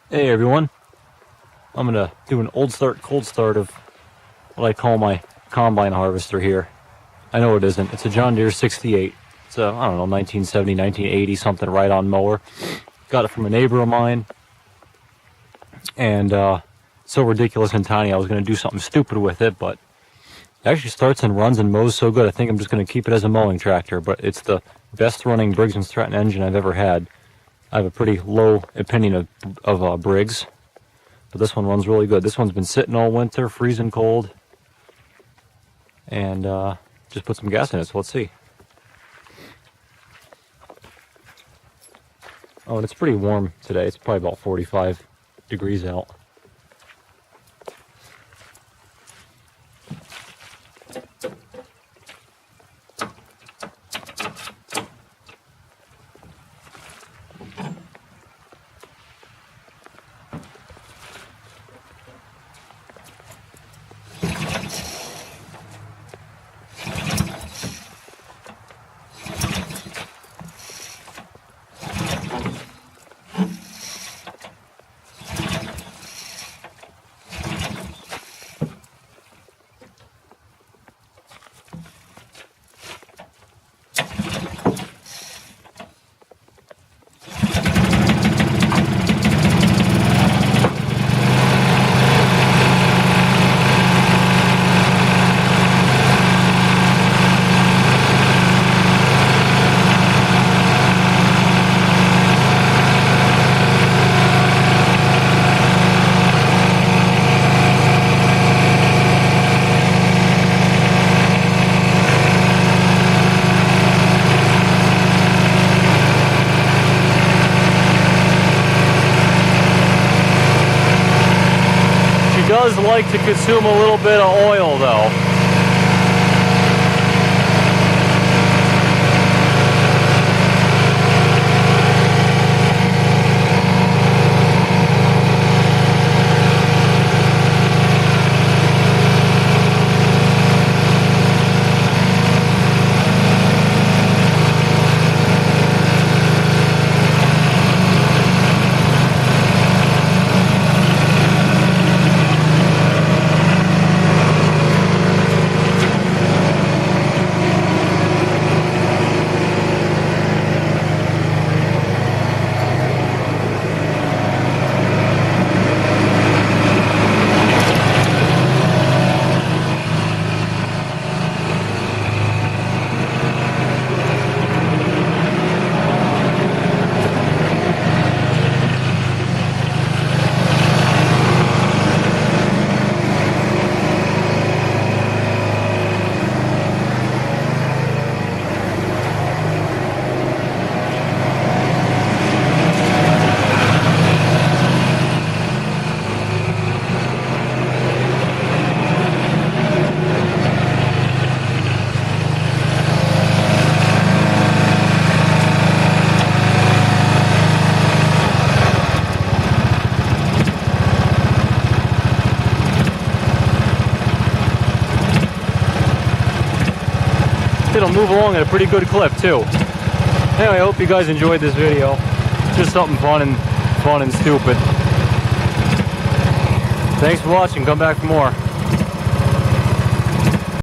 Hey everyone, I'm going to do an old start, cold start of what I call my combine harvester here. I know it isn't. It's a John Deere 68. It's a, I don't know, 1970, 1980 something ride-on mower. Got it from a neighbor of mine. And so ridiculous and tiny, I was going to do something stupid with it, but it actually starts and runs and mows so good, I think I'm just going to keep it as a mowing tractor. But it's the best running Briggs & Stratton engine I've ever had. I have a pretty low opinion of Briggs, but this one runs really good. This one's been sitting all winter, freezing cold, and just put some gas in it, so let's see. Oh, and it's pretty warm today. It's probably about 45 degrees out. Does like to consume a little bit of oil though. It'll move along at a pretty good clip too. Anyway, I hope you guys enjoyed this video. Just something fun and stupid. Thanks for watching. Come back for more.